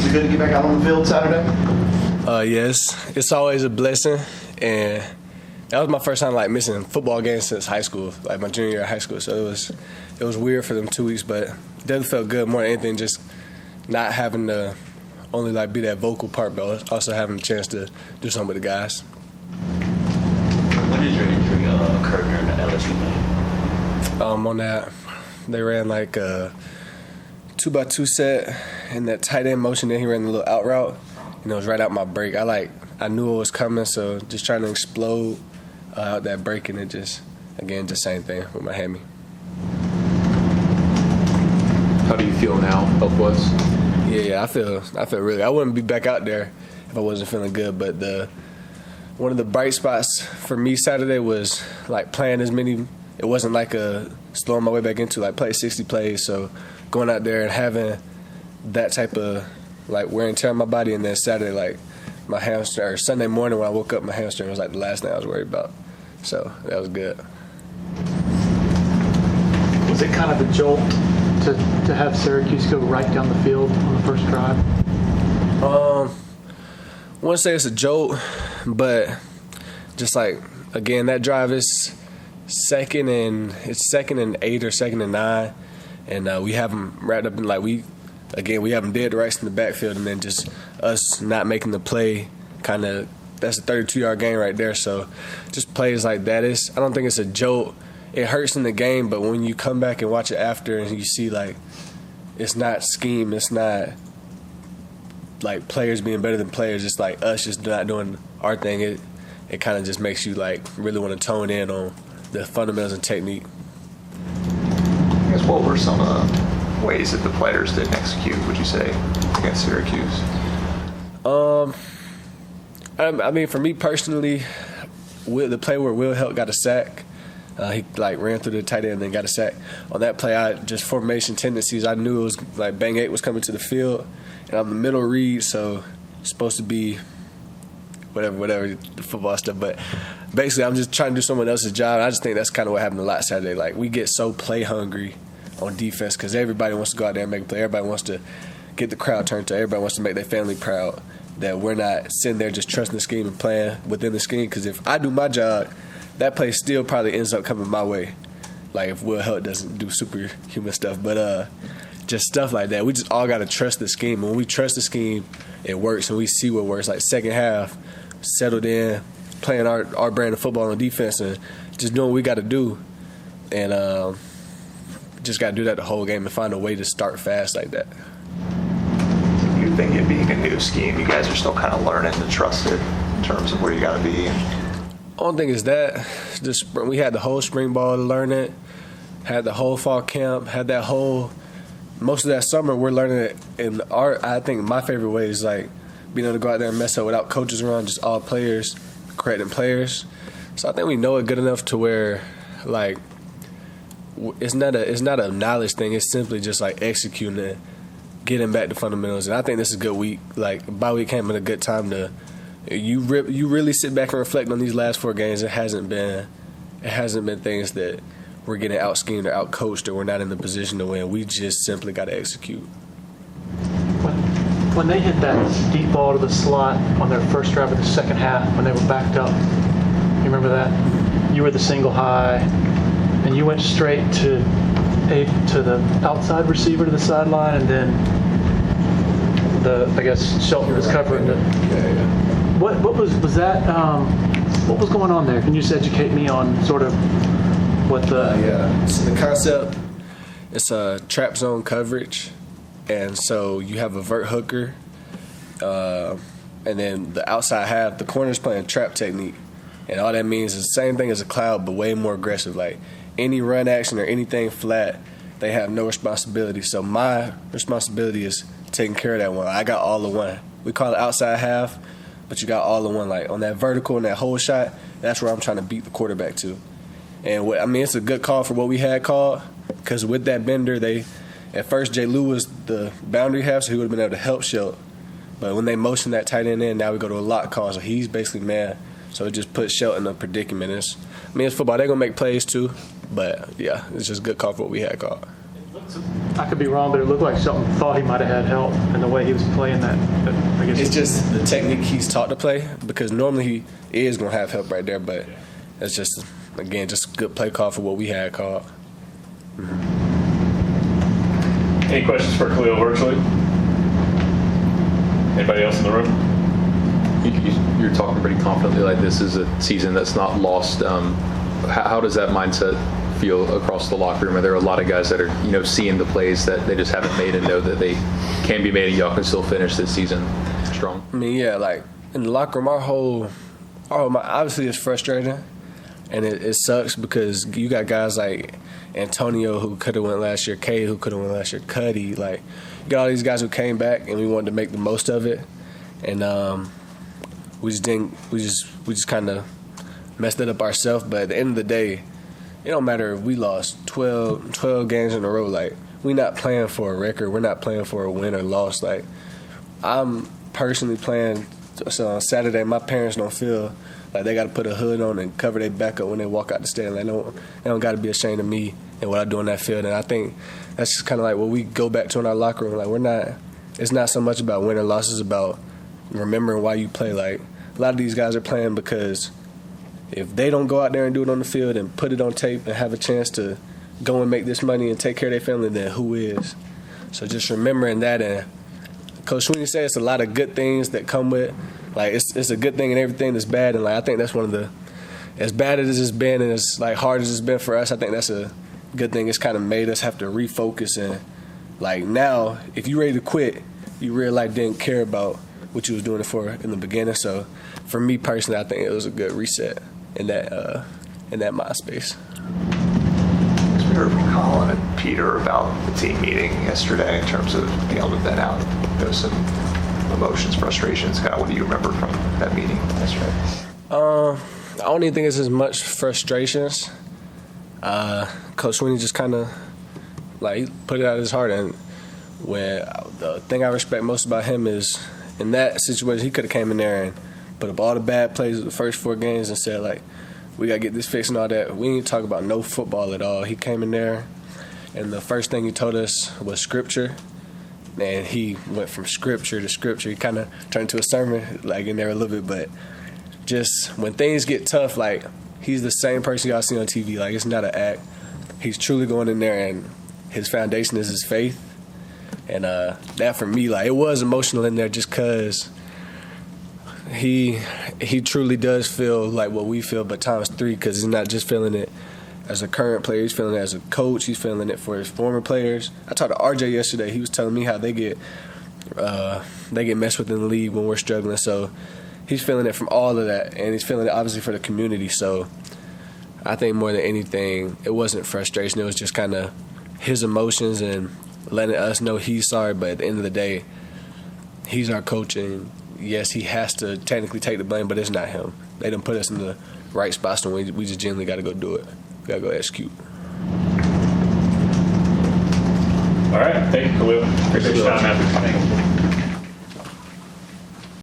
Was it good to get back out on the field Saturday? Yes, it's always a blessing, and that was my first time like missing football games since high school, like my junior year of high school. So it was weird for them 2 weeks, but it definitely felt good more than anything. Just not having to only like be that vocal part, but also having a chance to do something with the guys. When did your injury occur during the LSU game? On that, they ran like a 2x2 set in that tight end motion. Then he ran the little out route, and it was right out my break. I knew it was coming, so just trying to explode out that break, and it just same thing with my hammy. How do you feel now, health-wise? Yeah, I feel really. I wouldn't be back out there if I wasn't feeling good. But one of the bright spots for me Saturday was like playing as many. It wasn't like slowing my way back into like play 60 plays. So going out there and having that type of like wear and tear on my body, and then Saturday like my hamstring, or Sunday morning when I woke up, my hamstring was like the last thing I was worried about. So that was good. Was it kind of a jolt to have Syracuse go right down the field on the first drive? I wouldn't say it's a jolt, but just like, again, that drive is second and 8 or 2nd and 9, and we have them wrapped up in like we have them dead rights in the backfield, and then just us not making the play, kind of that's a 32-yard gain right there. So just plays like that I don't think it's a jolt. It hurts in the game, but when you come back and watch it after and you see, like, it's not scheme, it's not, like, players being better than players, it's like us just not doing our thing, it kind of just makes you, like, really want to tone in on the fundamentals and technique. I guess what were some ways that the players didn't execute, would you say, against Syracuse? I mean, for me personally, the play where Will Help got a sack, he like ran through the tight end and then got a sack. On that play, just formation tendencies, I knew it was like Bang 8 was coming to the field, and I'm the middle read, so it's supposed to be whatever the football stuff. But basically, I'm just trying to do someone else's job. And I just think that's kind of what happened a lot Saturday. Like, we get so play hungry on defense because everybody wants to go out there and make a play. Everybody wants to get the crowd turned to. Everybody wants to make their family proud. That we're not sitting there just trusting the scheme and playing within the scheme. Because if I do my job, that play still probably ends up coming my way. Like if Will Help doesn't do superhuman stuff. But just stuff like that. We just all got to trust the scheme. When we trust the scheme, it works, and we see what works. Like second half, settled in, playing our brand of football on defense and just doing what we got to do. And just got to do that the whole game and find a way to start fast like that. You think it being a new scheme, you guys are still kind of learning to trust it in terms of where you got to be? Only thing is that we had the whole spring ball to learn it, had the whole fall camp, had that most of that summer we're learning it. And I think my favorite way is like being able to go out there and mess up without coaches around, just all players, correcting players. So I think we know it good enough to where like it's not a knowledge thing. It's simply just like executing it, getting back to fundamentals. And I think this is a good week. Like bye week came at a good time to you really sit back and reflect on these last 4 games. It hasn't been things that we're getting out schemed or out coached or we're not in the position to win. We just simply got to execute. When they hit that deep ball to the slot on their first drive of the second half, when they were backed up, you remember that? You were the single high, and you went straight to the outside receiver to the sideline, and then I guess Shelton was covering it. Yeah. What was that? What was going on there? Can you just educate me on sort of what the? So the concept, it's a trap zone coverage, and so you have a vert hooker, and then the outside half, the corner's playing trap technique, and all that means is the same thing as a cloud, but way more aggressive. Like any run action or anything flat, they have no responsibility. So my responsibility is taking care of that one. I got all of one. We call it outside half, but you got all of one. Like on that vertical and that whole shot, that's where I'm trying to beat the quarterback to. And it's a good call for what we had called, because with that bender, at first J. Lou was the boundary half, so he would have been able to help Shelton. But when they motion that tight end in, now we go to a lock call, so he's basically man. So it just puts Shelton in a predicament. It's football. They're going to make plays too, but yeah, it's just a good call for what we had called. I could be wrong, but it looked like Shelton thought he might have had help in the way he was playing that. But I guess It's just the technique he's taught to play, because normally he is going to have help right there, but it's just, again, just good play call for what we had called. Any questions for Khalil virtually? Anybody else in the room? You're talking pretty confidently like this is a season that's not lost. How does that mindset feel across the locker room? Are there a lot of guys that are, seeing the plays that they just haven't made and know that they can be made and y'all can still finish this season strong? I mean, yeah, like in the locker room, obviously it's frustrating, and it sucks because you got guys like Antonio who could have went last year, Kay who could have went last year, Cuddy, like you got all these guys who came back and we wanted to make the most of it, and we just kind of messed it up ourselves. But at the end of the day, it don't matter if we lost 12 games in a row. Like, we're not playing for a record. We're not playing for a win or loss. Like, I'm personally playing so on Saturday. My parents don't feel like they got to put a hood on and cover their back up when they walk out the stadium. They don't got to be ashamed of me and what I do on that field. And I think that's just kind of like what we go back to in our locker room. Like, it's not so much about win or loss. It's about remembering why you play. Like, a lot of these guys are playing because if they don't go out there and do it on the field and put it on tape and have a chance to go and make this money and take care of their family, then who is? So just remembering that. And Coach Sweeney said it's a lot of good things that come with, like, it's a good thing and everything that's bad. And, like, I think that's one of the, as bad as it's been and as, like, hard as it's been for us, I think that's a good thing. It's kind of made us have to refocus. And, like, now, if you're ready to quit, you really, like, didn't care about what you was doing it for in the beginning. So for me personally, I think it was a good reset in that mind space. We heard from Colin and Peter about the team meeting yesterday in terms of being able to vent out some emotions, frustrations. Kind of what do you remember from that meeting yesterday? I don't even think it's as much frustrations. Coach Sweeney just kind of, like, he put it out of his heart. And when the thing I respect most about him is, in that situation, he could have came in there and put up all the bad plays of the first 4 games and said, like, we got to get this fixed and all that. We didn't talk about no football at all. He came in there, and the first thing he told us was scripture. And he went from scripture to scripture. He kind of turned to a sermon, like, in there a little bit. But just when things get tough, like, he's the same person y'all see on TV. Like, it's not an act. He's truly going in there, and his foundation is his faith. And that, for me, like, it was emotional in there just because he truly does feel like what we feel, but times 3, because he's not just feeling it as a current player. He's feeling it as a coach. He's feeling it for his former players. I talked to RJ yesterday. He was telling me how they get messed with in the league when we're struggling. So he's feeling it from all of that, and he's feeling it obviously for the community. So I think more than anything, it wasn't frustration. It was just kind of his emotions and letting us know he's sorry. But at the end of the day, he's our coach, and yes, he has to technically take the blame, but it's not him. They didn't put us in the right spots, and we just genuinely got to go do it. We got to go execute. All right. Thank you, Khalil. Appreciate your time, man.